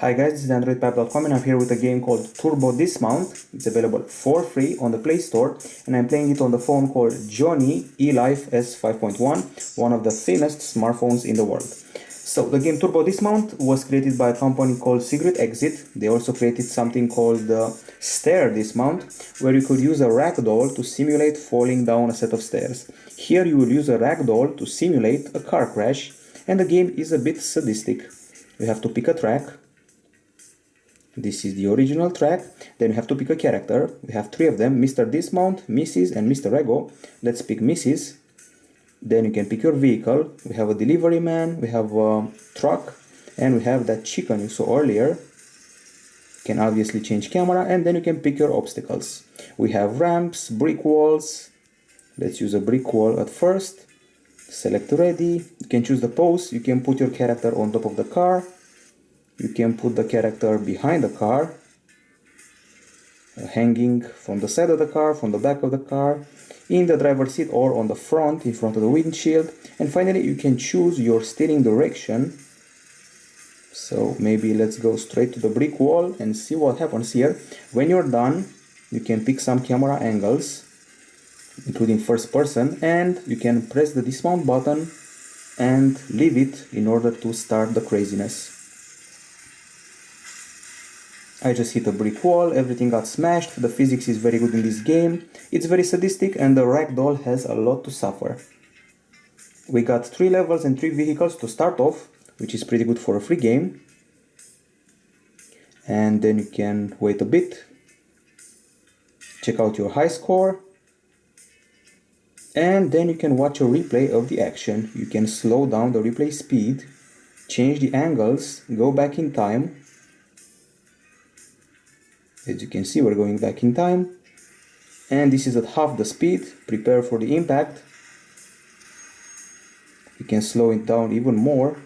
Hi guys, this is Androidpipe.com and I'm here with a game called Turbo Dismount. It's available for free on the Play Store and I'm playing it on the phone called Gionee Elife S5.1, one of the thinnest smartphones in the world. So the game Turbo Dismount was created by a company called Secret Exit. They also created something called the Stair Dismount, where you could use a ragdoll to simulate falling down a set of stairs. Here you will use a ragdoll to simulate a car crash, and the game is a bit sadistic. You have to pick a track. This is the original track. Then you have to pick a character. We have three of them: Mr. Dismount, Mrs. and Mr. Ego. Let's pick Mrs. Then you can pick your vehicle. We have a delivery man, we have a truck, and we have that chicken you saw earlier. You can obviously change camera, and then you can pick your obstacles. We have ramps, brick walls. Let's use a brick wall at first. Select ready. You can choose the pose. You can put your character on top of the car. You can put the character behind the car, hanging from the side of the car, from the back of the car, in the driver's seat or on the front, in front of the windshield. And finally, you can choose your steering direction. So maybe let's go straight to the brick wall and see what happens here. When you're done, you can pick some camera angles, including first person, and you can press the dismount button and leave it in order to start the craziness. I just hit a brick wall, everything got smashed, the physics is very good in this game, it's very sadistic, and the ragdoll has a lot to suffer. We got 3 levels and 3 vehicles to start off, which is pretty good for a free game. And then you can wait a bit, check out your high score, and then you can watch a replay of the action. You can slow down the replay speed, change the angles, go back in time. As you can see, we're going back in time, and this is at half the speed. Prepare for the impact. You can slow it down even more.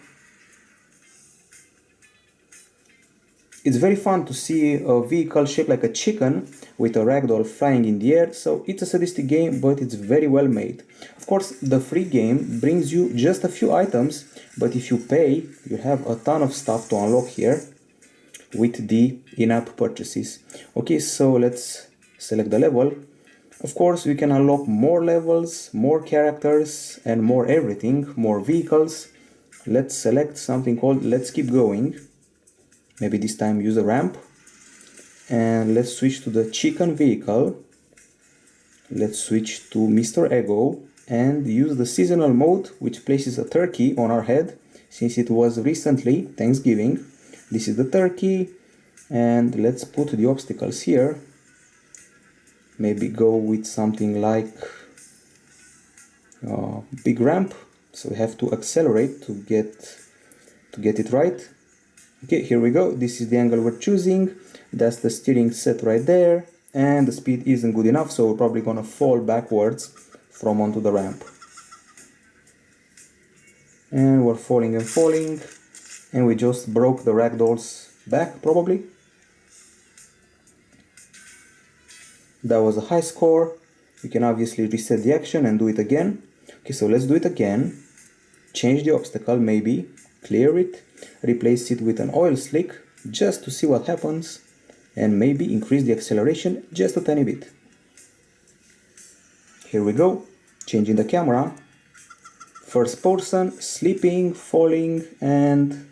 It's very fun to see a vehicle shaped like a chicken with a ragdoll flying in the air, so it's a sadistic game, but it's very well made. Of course, the free game brings you just a few items, but if you pay, you have a ton of stuff to unlock here with the in-app purchases. Okay, so let's select the level. Of course, we can unlock more levels, more characters, and more everything, more vehicles. Let's select something called Let's Keep Going. Maybe this time use a ramp. And let's switch to the chicken vehicle. Let's switch to Mr. Ego and use the seasonal mode, which places a turkey on our head, since it was recently Thanksgiving. This is the turkey, and let's put the obstacles here. Maybe go with something like big ramp, so we have to accelerate to get it right. Okay, here we go. This is the angle we're choosing. That's the steering set right there, and the speed isn't good enough, so we're probably gonna fall backwards from onto the ramp. And we're falling and falling. And we just broke the ragdoll's back, probably. That was a high score. You can obviously reset the action and do it again. Okay, so let's do it again. Change the obstacle, maybe. Clear it. Replace it with an oil slick, just to see what happens. And maybe increase the acceleration just a tiny bit. Here we go. Changing the camera. First person, sleeping, falling, and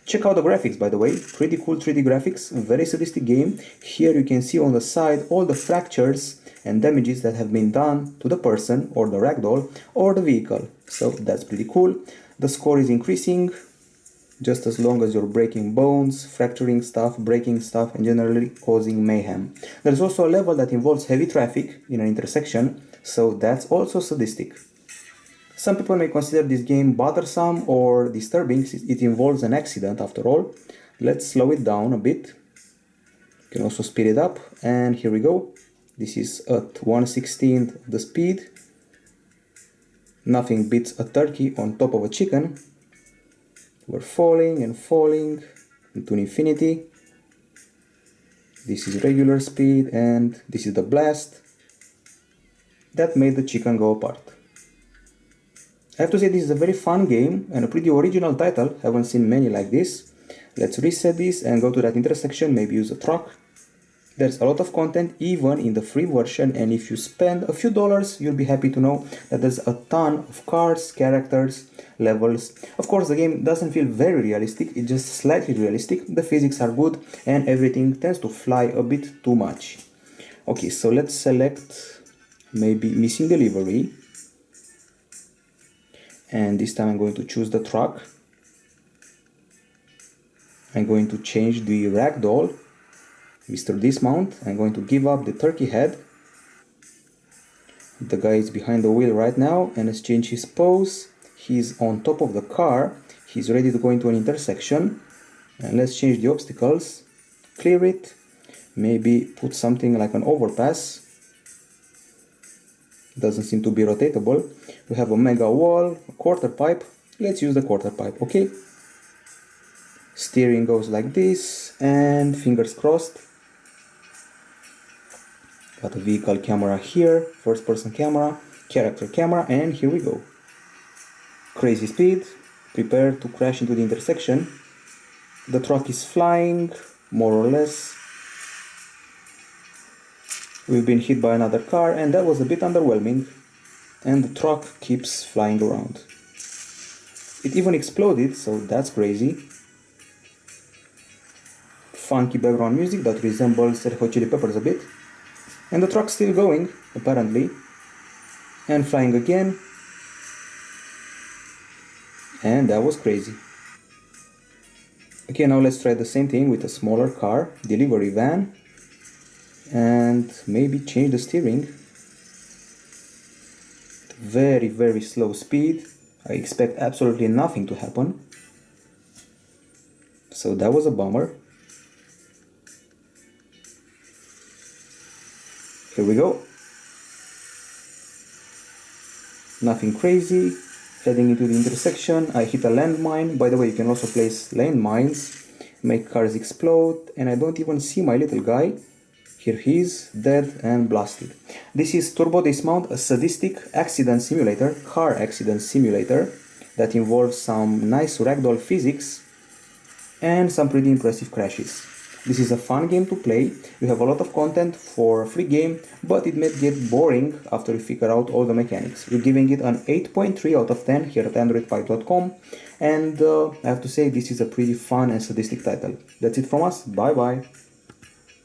check out the graphics, by the way. Pretty cool 3D graphics, very sadistic game. Here you can see on the side all the fractures and damages that have been done to the person or the ragdoll or the vehicle. So that's pretty cool. The score is increasing just as long as you're breaking bones, fracturing stuff, breaking stuff, and generally causing mayhem. There's also a level that involves heavy traffic in an intersection, so that's also sadistic. Some people may consider this game bothersome or disturbing since it involves an accident after all. Let's slow it down a bit. You can also speed it up, and here we go. This is at 1/16 of the speed. Nothing beats a turkey on top of a chicken. We're falling and falling into infinity. This is regular speed, and this is the blast. That made the chicken go apart. I have to say this is a very fun game and a pretty original title, haven't seen many like this. Let's reset this and go to that intersection, maybe use a truck. There's a lot of content even in the free version, and if you spend a few dollars, you'll be happy to know that there's a ton of cars, characters, levels. Of course, the game doesn't feel very realistic, it's just slightly realistic. The physics are good and everything tends to fly a bit too much. Okay, so let's select maybe missing delivery. And this time I'm going to choose the truck. I'm going to change the ragdoll, Mr. Dismount. I'm going to give up the turkey head. The guy is behind the wheel right now and has changed his pose. He's on top of the car. He's ready to go into an intersection. And let's change the obstacles. Clear it. Maybe put something like an overpass. Doesn't seem to be rotatable. We have a mega wall, a quarter pipe. Let's use the quarter pipe, okay? Steering goes like this, and fingers crossed. Got a vehicle camera here, first person camera, character camera, and here we go. Crazy speed, prepare to crash into the intersection. The truck is flying, more or less. We've been hit by another car, and that was a bit underwhelming. And the truck keeps flying around. It even exploded, so that's crazy. Funky background music that resembles Red Hot Chili Peppers a bit. And the truck's still going, apparently. And flying again. And that was crazy. Okay, now let's try the same thing with a smaller car, delivery van. And maybe change the steering. Very, very slow speed. I expect absolutely nothing to happen. So that was a bummer. Here we go. Nothing crazy. Heading into the intersection, I hit a landmine. By the way, you can also place landmines, make cars explode, and I don't even see my little guy. Here he is, dead and blasted. This is Turbo Dismount, a sadistic accident simulator, car accident simulator, that involves some nice ragdoll physics and some pretty impressive crashes. This is a fun game to play. You have a lot of content for a free game, but it may get boring after you figure out all the mechanics. We're giving it an 8.3 out of 10 here at Androidpipe.com, and I have to say this is a pretty fun and sadistic title. That's it from us. Bye bye.